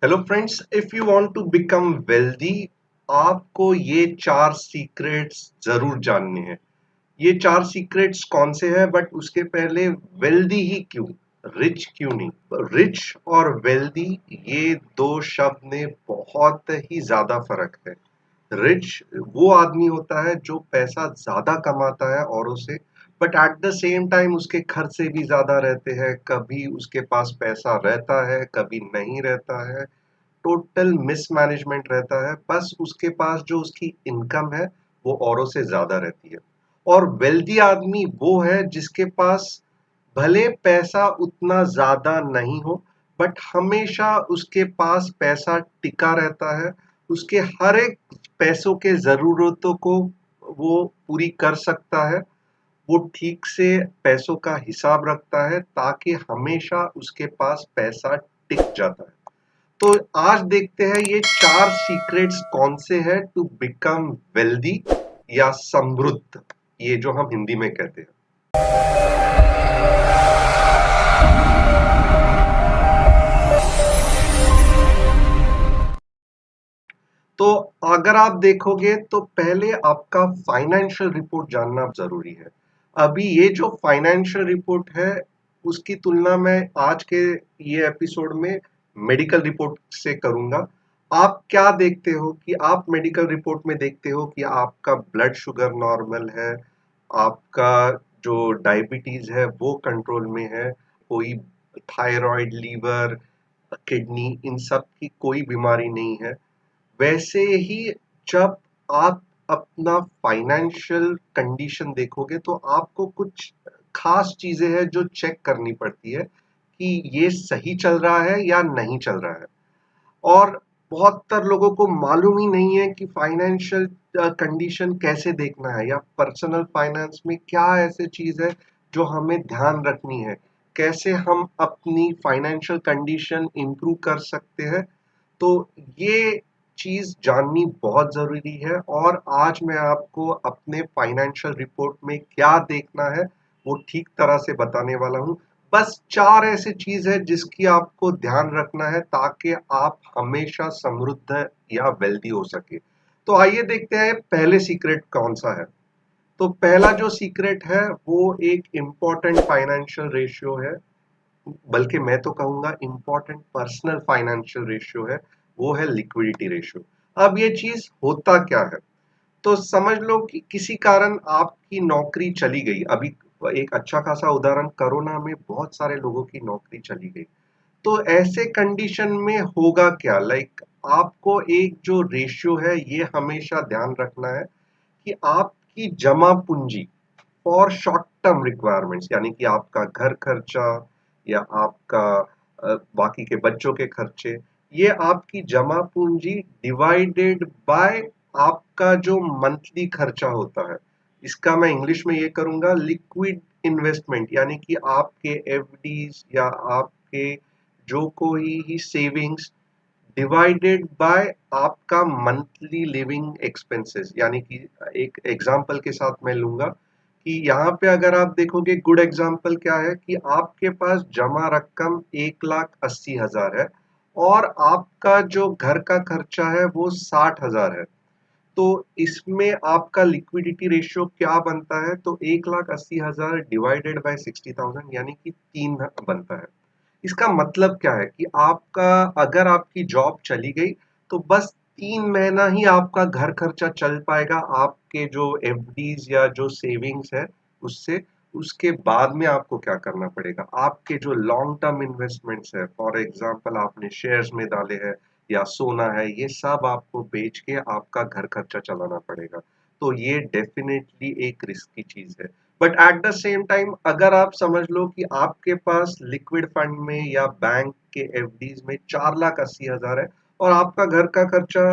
Hello friends, if you want to become wealthy आपको ये चार सीक्रेट्स जरूर जानने हैं। ये चार सीक्रेट्स कौन से हैं, बट उसके पहले वेल्दी ही क्यों, रिच क्यों नहीं। रिच और वेल्दी ये दो शब्द में बहुत ही ज्यादा फर्क है। रिच वो आदमी होता है जो पैसा ज्यादा कमाता है औरों से, but at the same time उसके खर्चे भी ज्यादा रहते हैं। कभी उसके पास पैसा रहता है, कभी नहीं रहता है। टोटल मिसमैनेजमेंट रहता है। बस उसके पास जो उसकी इनकम है वो औरों से ज्यादा रहती है। और वेल्दी आदमी वो है जिसके पास भले पैसा उतना ज्यादा नहीं हो, बट हमेशा उसके पास पैसा टिका रहता है। उसके हर एक पैसों के जरूरतों को वो पूरी कर सकता है। वो ठीक से पैसों का हिसाब रखता है ताकि हमेशा उसके पास पैसा टिक जाता है। तो आज देखते हैं ये चार सीक्रेट्स कौन से हैं टू बिकम वेल्दी या समृद्ध, ये जो हम हिंदी में कहते हैं। तो अगर आप देखोगे तो पहले आपका फाइनेंशियल रिपोर्ट जानना जरूरी है। अभी ये जो फाइनेंशियल रिपोर्ट है उसकी तुलना मैं आज के ये एपिसोड में मेडिकल रिपोर्ट से करूंगा। आप क्या देखते हो कि आप मेडिकल रिपोर्ट में देखते हो कि आपका ब्लड शुगर नॉर्मल है, आपका जो डायबिटीज है वो कंट्रोल में है, कोई थायराइड, लीवर, किडनी, इन सब की कोई बीमारी नहीं है। वैसे ही जब आप अपना फाइनेंशियल कंडीशन देखोगे तो आपको कुछ खास चीजें हैं जो चेक करनी पड़ती है कि ये सही चल रहा है या नहीं चल रहा है। और बहुत तर लोगों को मालूम ही नहीं है कि फाइनेंशियल कंडीशन कैसे देखना है, या पर्सनल फाइनेंस में क्या ऐसे चीज है जो हमें ध्यान रखनी है, कैसे हम अपनी फाइनेंशियल कंडीशन इंप्रूव कर सकते हैं। तो ये चीज जाननी बहुत जरूरी है। और आज मैं आपको अपने फाइनेंशियल रिपोर्ट में क्या देखना है वो ठीक तरह से बताने वाला हूँ। बस चार ऐसी चीज है जिसकी आपको ध्यान रखना है ताकि आप हमेशा समृद्ध या वेल्दी हो सके। तो आइए देखते हैं पहले सीक्रेट कौन सा है। तो पहला जो सीक्रेट है वो एक इम्पोर्टेंट फाइनेंशियल रेशियो है, बल्कि मैं तो कहूंगा इम्पोर्टेंट पर्सनल फाइनेंशियल रेशियो है। वो है लिक्विडिटी रेशियो। अब ये चीज होता क्या है, तो समझ लो कि किसी कारण आपकी नौकरी चली गई। अभी एक अच्छा खासा उदाहरण, कोरोना में बहुत सारे लोगों की नौकरी चली गई। तो ऐसे कंडीशन में होगा क्या, लाइक आपको एक जो रेशियो है ये हमेशा ध्यान रखना है कि आपकी जमा पूंजी फॉर शॉर्ट टर्म रिक्वायरमेंट्स, यानी कि आपका घर खर्चा या आपका बाकी के बच्चों के खर्चे, ये आपकी जमा पूंजी डिवाइडेड बाय आपका जो मंथली खर्चा होता है। इसका मैं इंग्लिश में ये करूंगा लिक्विड इन्वेस्टमेंट, यानी कि आपके एफडीज या आपके जो कोई ही सेविंग्स डिवाइडेड बाय आपका मंथली लिविंग एक्सपेंसेस। यानी कि एक एग्जांपल के साथ मैं लूंगा कि यहाँ पे अगर आप देखोगे, गुड एग्जांपल क्या है कि आपके पास जमा रकम 1,80,000 है और आपका जो घर का खर्चा है वो 60,000 है। तो इसमें आपका लिक्विडिटी रेशियो क्या बनता है, तो 1,80,000 डिवाइडेड बाय 60,000 यानी कि 3 बनता है। इसका मतलब क्या है कि आपका, अगर आपकी जॉब चली गई तो बस 3 महीना ही आपका घर खर्चा चल पाएगा आपके जो एफडीज या जो सेविंग्स है उससे। उसके बाद में आपको क्या करना पड़ेगा, आपके जो लॉन्ग टर्म इन्वेस्टमेंट्स है, फॉर एग्जांपल आपने शेयर्स में डाले हैं या सोना है, ये सब आपको बेच के आपका घर खर्चा चलाना पड़ेगा। तो ये डेफिनेटली एक रिस्की चीज है। But at the same time अगर आप समझ लो कि आपके पास लिक्विड फंड में या बैंक के एफडीज में 4,80,000 है और आपका घर का खर्चा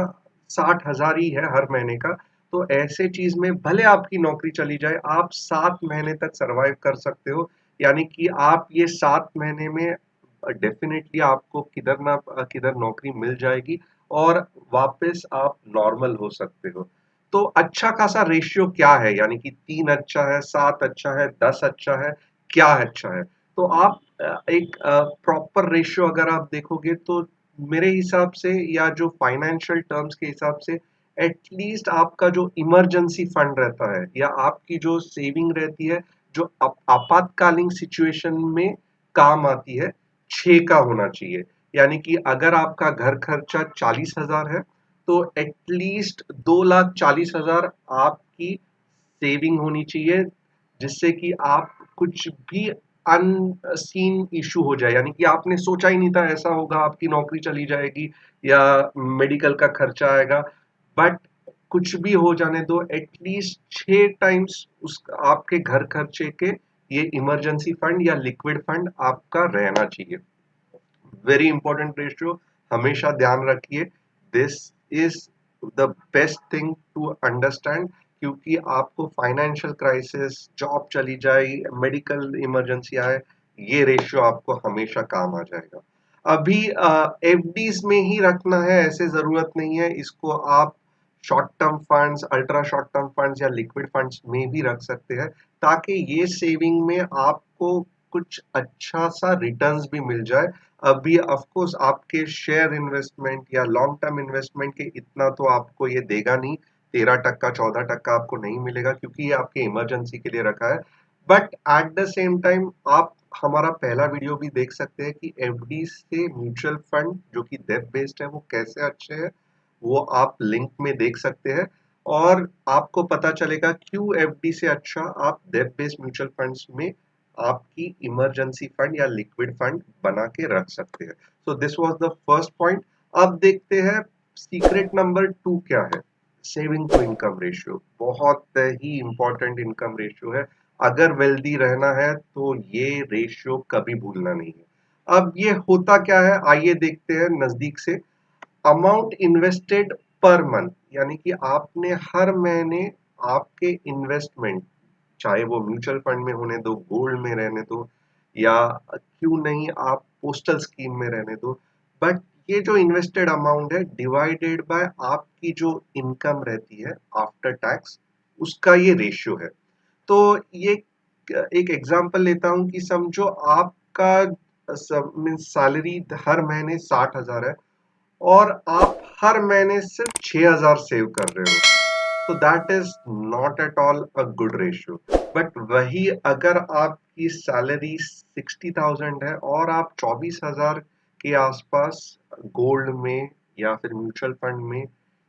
60,000 ही है हर महीने का, तो ऐसे चीज में भले आपकी नौकरी चली जाए आप 7 महीने तक सरवाइव कर सकते हो। यानी कि आप ये 7 महीने में डेफिनेटली आपको किधर ना किधर नौकरी मिल जाएगी और वापस आप नॉर्मल हो सकते हो। तो अच्छा खासा रेशियो क्या है, यानी कि 3 अच्छा है, 7 अच्छा है, 10 अच्छा है, क्या अच्छा है। तो आप एक प्रॉपर रेशियो अगर आप देखोगे तो मेरे हिसाब से या जो फाइनेंशियल टर्म्स के हिसाब से एटलीस्ट आपका जो इमरजेंसी फंड रहता है या आपकी जो सेविंग रहती है जो आपातकालीन सिचुएशन में काम आती है 6 का होना चाहिए। यानी कि अगर आपका घर खर्चा 40,000 है तो एटलीस्ट 2,40,000 आपकी सेविंग होनी चाहिए, जिससे कि आप कुछ भी अनसीन इशू हो जाए, यानी कि आपने सोचा ही नहीं था ऐसा होगा, आपकी नौकरी चली जाएगी या मेडिकल का खर्चा आएगा, बट कुछ भी हो जाने दो, एटलीस्ट 6 टाइम्स उस आपके घर खर्चे के ये इमरजेंसी फंड या लिक्विड फंड आपका रहना चाहिए। वेरी इंपॉर्टेंट रेशियो, हमेशा ध्यान रखिए। This is the best thing to understand, क्योंकि आपको फाइनेंशियल क्राइसिस, जॉब चली जाए, मेडिकल इमरजेंसी आए, ये रेशियो आपको हमेशा काम आ जाएगा। अभी एफडीज में ही रखना है ऐसे जरूरत नहीं है, इसको आप short term funds, ultra short term funds या लिक्विड फंड्स में भी रख सकते हैं, ताकि ये सेविंग में आपको कुछ अच्छा सा रिटर्न्स भी मिल जाए। अभी ऑफ कोर्स आपके शेयर इन्वेस्टमेंट या लॉन्ग टर्म इन्वेस्टमेंट के इतना तो आपको ये देगा नहीं, 13% 14% आपको नहीं मिलेगा, क्योंकि ये आपके इमरजेंसी के लिए रखा है। But at the same time आप हमारा पहला वीडियो भी देख सकते हैं कि एफडी से म्यूचुअल फंड जो कि डेट बेस्ड है वो कैसे अच्छे हैं, वो आप लिंक में देख सकते हैं। और आपको पता चलेगा क्यों एफडी से अच्छा आप डेट बेस्ड म्यूचुअल फंड्स में आपकी इमरजेंसी फंड या लिक्विड फंड बना के रख सकते हैं। So this was the first point. अब देखते हैं सीक्रेट नंबर 2 क्या है। सेविंग टू इनकम रेशियो बहुत ही इंपॉर्टेंट इनकम रेशियो है। अगर वेल्दी रहना है तो ये रेशियो कभी भूलना नहीं है। अब ये होता क्या है, आइए देखते हैं नजदीक से। अमाउंट इन्वेस्टेड पर मंथ, यानी कि आपने हर महीने आपके इन्वेस्टमेंट, चाहे वो म्यूचुअल फंड में होने दो, गोल्ड में रहने दो, या क्यों नहीं आप पोस्टल स्कीम में रहने दो, बट ये जो इन्वेस्टेड अमाउंट है डिवाइडेड बाय आपकी जो इनकम रहती है आफ्टर टैक्स, उसका ये रेशियो है। तो ये एक एग्जांपल लेता हूं कि समझो आपका सैलरी हर महीने 60,000 है और आप हर महीने सिर्फ 6,000 सेव कर रहे हो, तो that is not at all a good ratio. But वही अगर आपकी सैलरी 60,000 है और आप 24,000 के आसपास गोल्ड में या फिर म्यूचुअल फंड में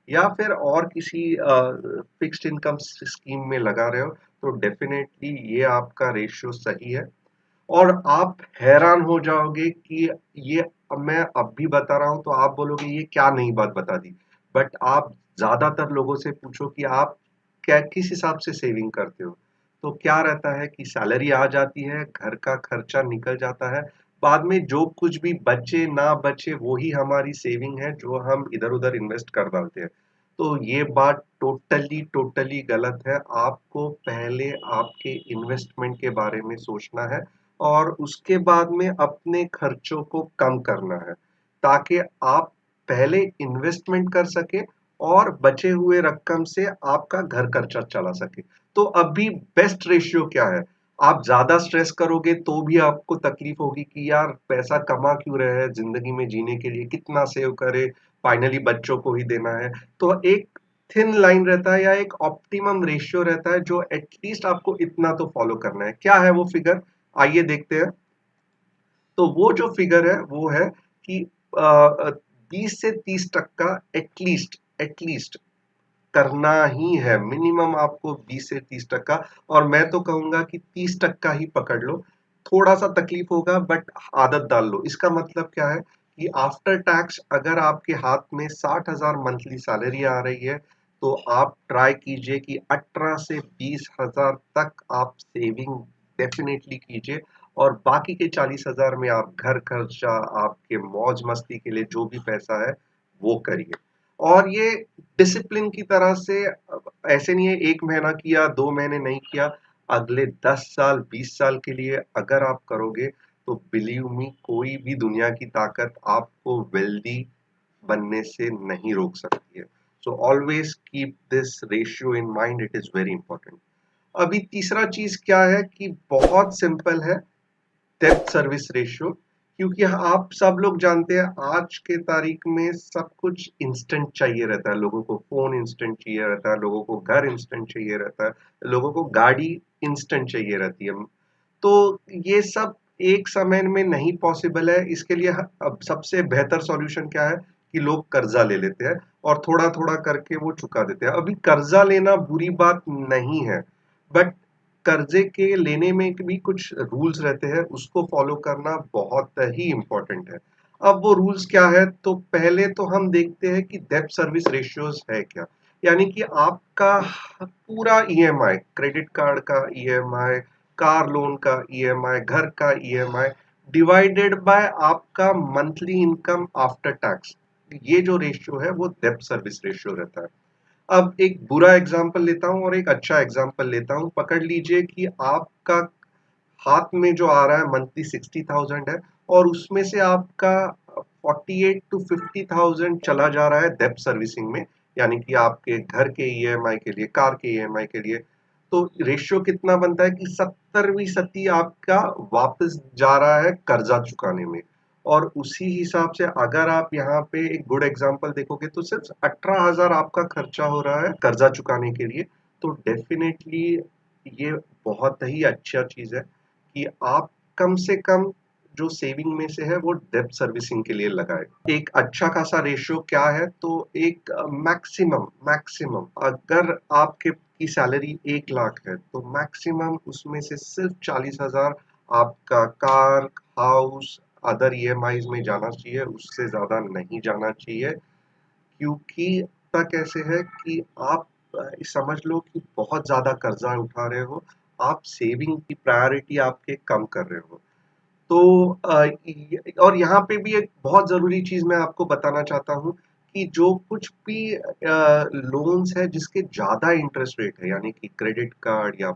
या फिर और किसी फिक्स्ड इनकम स्कीम में लगा रहे हो, तो डेफिनेटली ये आपका रेशियो सही है। और आप हैरान हो जाओगे कि ये अब मैं अब भी बता रहा हूं तो आप बोलोगे ये क्या नई बात बता दी। बट आप ज्यादातर लोगों से पूछो कि आप क्या किस हिसाब से सेविंग करते हो, तो क्या रहता है कि सैलरी आ जाती है, घर का खर्चा निकल जाता है, बाद में जो कुछ भी बचे ना बचे वो ही हमारी सेविंग है जो हम इधर उधर इन्वेस्ट कर डालते हैं। तो ये बात टोटली टोटली गलत है। आपको पहले आपके इन्वेस्टमेंट के बारे में सोचना है और उसके बाद में अपने खर्चों को कम करना है, ताकि आप पहले इन्वेस्टमेंट कर सके और बचे हुए रकम से आपका घर खर्चा चला सके। तो अभी बेस्ट रेशियो क्या है? आप ज्यादा स्ट्रेस करोगे तो भी आपको तकलीफ होगी कि यार पैसा कमा क्यों रहे हैं, जिंदगी में जीने के लिए कितना सेव करे, फाइनली बच्चों को ही देना है। तो एक थिन लाइन रहता है या एक ऑप्टिमम रेशियो रहता है जो एटलीस्ट आपको इतना तो फॉलो करना है। क्या है वो फिगर, आइए देखते हैं। तो वो जो फिगर है वो है कि 20 से 30% एटलीस्ट एटलीस्ट करना ही है, मिनिमम आपको 20 से 30%। और मैं तो कहूंगा कि 30% ही पकड़ लो, थोड़ा सा तकलीफ होगा बट आदत डाल लो। इसका मतलब क्या है कि आफ्टर टैक्स अगर आपके हाथ में 60,000 मंथली सैलरी आ रही है, तो आप ट्राई कीजिए कि 18 से 20 हजार तक आप सेविंग डेफिनेटली कीजिए, और बाकी के 40,000 में आप घर खर्चा, आपके मौज मस्ती के लिए जो भी पैसा है वो करिए। और ये डिसिप्लिन की तरह से, ऐसे नहीं है 1 महीना किया 2 महीने नहीं किया, अगले 10 साल 20 साल के लिए अगर आप करोगे तो बिलीव मी कोई भी दुनिया की ताकत आपको वेल्दी बनने से नहीं रोक सकती है। So always keep this ratio in mind, it is very important. अभी तीसरा चीज क्या है कि बहुत सिंपल है, डेब्ट सर्विस रेशियो। क्योंकि आप सब लोग जानते हैं आज के तारीख में सब कुछ इंस्टेंट चाहिए रहता है। लोगों को फोन इंस्टेंट चाहिए रहता है, लोगों को घर इंस्टेंट चाहिए रहता है, लोगों को गाड़ी इंस्टेंट चाहिए रहती है। तो ये सब एक समय में नहीं पॉसिबल है। इसके लिए अब सबसे बेहतर सॉल्यूशन क्या है कि लोग कर्जा ले लेते हैं और थोड़ा थोड़ा करके वो चुका देते हैं। अभी कर्जा लेना बुरी बात नहीं है, बट कर्जे के लेने में भी कुछ रूल्स रहते हैं, उसको फॉलो करना बहुत ही इंपॉर्टेंट है। अब वो रूल्स क्या है, तो पहले तो हम देखते हैं कि डेब्ट सर्विस रेशियोज है क्या। यानी कि आपका पूरा ईएमआई, क्रेडिट कार्ड का ईएमआई, कार लोन का ईएमआई, घर का ईएमआई डिवाइडेड बाय आपका मंथली इनकम आफ्टर टैक्स, ये जो रेशियो है वो डेब्ट सर्विस रेशियो रहता है। अब एक बुरा एग्जांपल लेता हूं और एक अच्छा एग्जांपल लेता हूं। पकड़ लीजिए कि आपका हाथ में जो आ रहा है मंथली 60,000 है और उसमें से आपका 48 to 50,000 चला जा रहा है डेब्ट सर्विसिंग में, यानी कि आपके घर के ईएमआई के लिए, कार के ईएमआई के लिए। तो रेशियो कितना बनता है कि 70वीं सदी आपका वापस जा रहा है कर्जा चुकाने में। और उसी हिसाब से अगर आप यहाँ पे एक गुड एग्जांपल देखोगे तो सिर्फ 18,000 आपका खर्चा हो रहा है कर्जा चुकाने के लिए। तो डेफिनेटली ये बहुत ही अच्छा चीज है कि आप कम से कम जो सेविंग में से है वो डेब्ट सर्विसिंग के लिए लगाए। एक अच्छा खासा रेशियो क्या है, तो एक मैक्सिमम मैक्सिमम अगर आपके की सैलरी 1 लाख है तो मैक्सिमम उसमें से सिर्फ 40,000 आपका कार, हाउस, अदर ईएमआईज में जाना चाहिए, उससे ज्यादा नहीं जाना चाहिए। क्योंकि होता कैसे है कि आप समझ लो कि बहुत ज्यादा कर्जा उठा रहे हो, आप सेविंग की प्रायोरिटी आपके कम कर रहे हो। तो और यहाँ पे भी एक बहुत जरूरी चीज मैं आपको बताना चाहता हूँ कि जो कुछ भी लोन्स है जिसके ज्यादा इंटरेस्ट रेट है, यानी कि क्रेडिट कार्ड या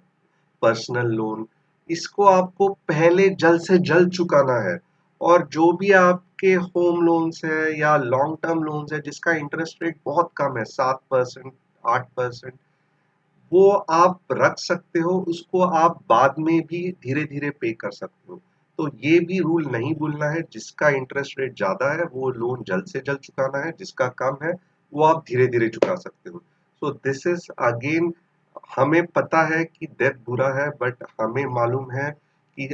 पर्सनल लोन, इसको आपको पहले जल्द से जल्द चुकाना है। और जो भी आपके होम लोन्स है या लॉन्ग टर्म लोन्स है जिसका इंटरेस्ट रेट बहुत कम है, 7%, 8%, वो आप रख सकते हो, उसको आप बाद में भी धीरे धीरे पे कर सकते हो। तो ये भी रूल नहीं भूलना है, जिसका इंटरेस्ट रेट ज्यादा है वो लोन जल्द से जल्द चुकाना है, जिसका कम है वो आप धीरे धीरे चुका सकते हो। सो दिस इज अगेन, हमें पता है कि डेट बुरा है, बट हमें मालूम है कि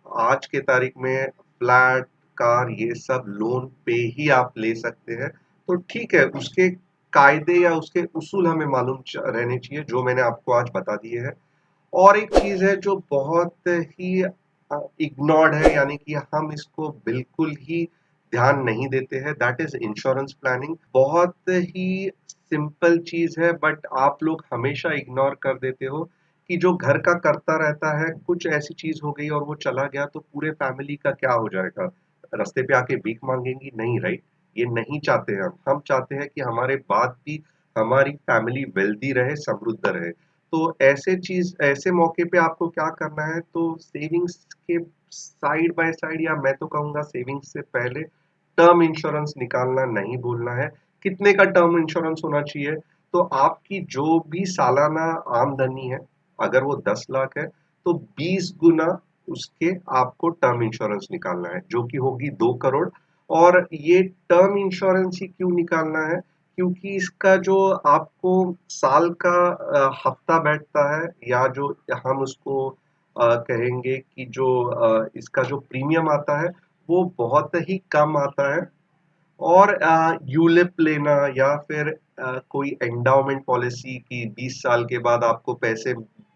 आज के तारीख में फ्लैट, कार, ये सब लोन पे ही आप ले सकते हैं। तो ठीक है, उसके कायदे या उसके उसूल हमें मालूम रहने चाहिए, जो मैंने आपको आज बता दिए हैं। और एक चीज है जो बहुत ही इग्नोर्ड है, यानी कि हम इसको बिल्कुल ही ध्यान नहीं देते हैं, दैट इज इंश्योरेंस प्लानिंग। बहुत ही सिंपल चीज है, बट आप लोग हमेशा इग्नोर कर देते हो कि जो घर का करता रहता है, कुछ ऐसी चीज हो गई और वो चला गया तो पूरे फैमिली का क्या हो जाएगा? रास्ते पे आके भीख मांगेंगी? नहीं, राइट? ये नहीं चाहते हम चाहते हैं कि हमारे बाद भी हमारी फैमिली वेल्दी रहे, समृद्ध रहे। तो ऐसे चीज, ऐसे मौके पे आपको क्या करना है, तो सेविंग्स के साइड बाय साइड, या मैं तो कहूंगा सेविंग्स से पहले टर्म इंश्योरेंस निकालना नहीं भूलना है। कितने का टर्म इंश्योरेंस होना चाहिए? तो आपकी जो भी सालाना आमदनी है, अगर वो 10 लाख है तो 20 गुना उसके आपको टर्म इंश्योरेंस निकालना है, जो कि होगी 2 करोड़। और ये टर्म इंश्योरेंस ही क्यों निकालना है? क्योंकि इसका जो आपको साल का हफ्ता बैठता है, या जो हम उसको कहेंगे कि जो इसका जो प्रीमियम आता है वो बहुत ही कम आता है। और यूलिप लेना या फिर कोई एंडाउमेंट पॉलिसी की 20 साल के बाद आपको पैसे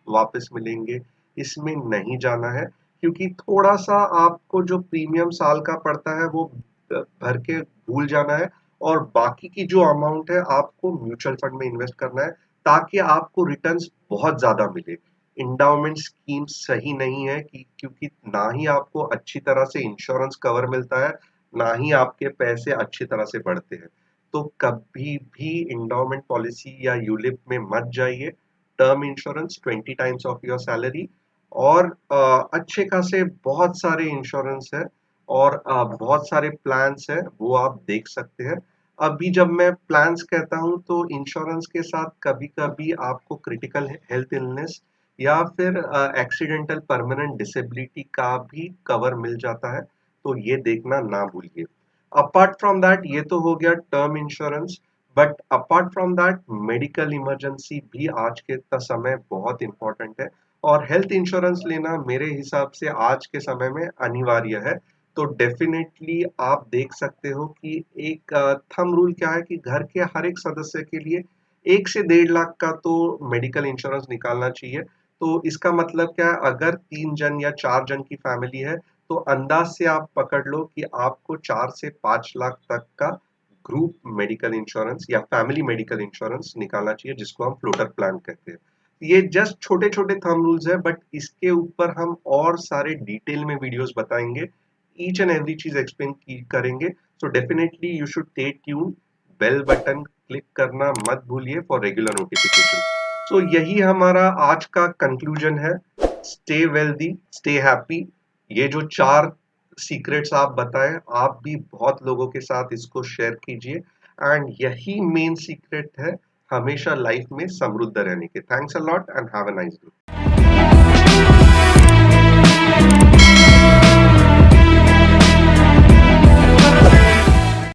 वापस मिलेंगे, इसमें नहीं जाना है। क्योंकि थोड़ा सा आपको जो प्रीमियम साल का पड़ता है वो भर के भूल जाना है, और बाकी की जो अमाउंट है आपको म्यूचुअल फंड में इन्वेस्ट करना है, ताकि आपको रिटर्न्स बहुत ज्यादा मिले। इंडाउमेंट स्कीम सही नहीं है कि क्योंकि ना ही आपको अच्छी तरह से इंश्योरेंस कवर मिलता है, ना ही आपके पैसे अच्छी तरह से बढ़ते हैं। तो कभी भी इंडोमेंट पॉलिसी या यूलिप में मत जाइए। Term insurance 20 times of your salary, और अच्छे खासे बहुत सारे इंश्योरेंस है, और बहुत सारे प्लान्स है, वो आप देख सकते हैं। अभी जब मैं प्लान्स कहता हूं तो इंश्योरेंस के साथ कभी कभी आपको क्रिटिकल हेल्थ इलनेस या फिर एक्सीडेंटल परमानेंट डिसेबिलिटी का भी कवर मिल जाता है। तो ये देखना ना भूलिए। अपार्ट फ्रॉम दैट ये तो हो गया term insurance, but apart from that medical emergency भी आज के समय बहुत इंपॉर्टेंट है और हेल्थ इंश्योरेंस लेना मेरे हिसाब से आज के समय में अनिवार्य है। तो डेफिनेटली आप देख सकते हो कि एक थंब रूल क्या है कि घर के हर एक सदस्य के लिए 1 से 1.5 लाख का तो मेडिकल इंश्योरेंस निकालना चाहिए। तो इसका मतलब क्या है, अगर 3 जन या 4 जन की फैमिली है तो अंदाज से आप पकड़ लो कि आपको 4 से 5 लाख तक का ग्रुप मेडिकल इंश्योरेंस या फैमिली मेडिकल इंश्योरेंस निकालना चाहिए, जिसको हम फ्लोटर प्लान कहते हैं। ये जस्ट छोटे छोटे थंब रूल्स है, बट इसके ऊपर हम और सारे डिटेल में वीडियोस बताएंगे, ईच एंड एवरी चीज एक्सप्लेन करेंगे। So definitely you should stay tune, bell button click करना मत भूलिए फॉर रेगुलर नोटिफिकेशन। सो यही हमारा आज का कंक्लूजन है। Stay wealthy, stay happy. ये जो 4 सीक्रेट्स आप बताएं, आप भी बहुत लोगों के साथ इसको शेयर कीजिए, एंड यही मेन सीक्रेट है हमेशा लाइफ में समृद्ध रहने के। Thanks a lot and have a nice day.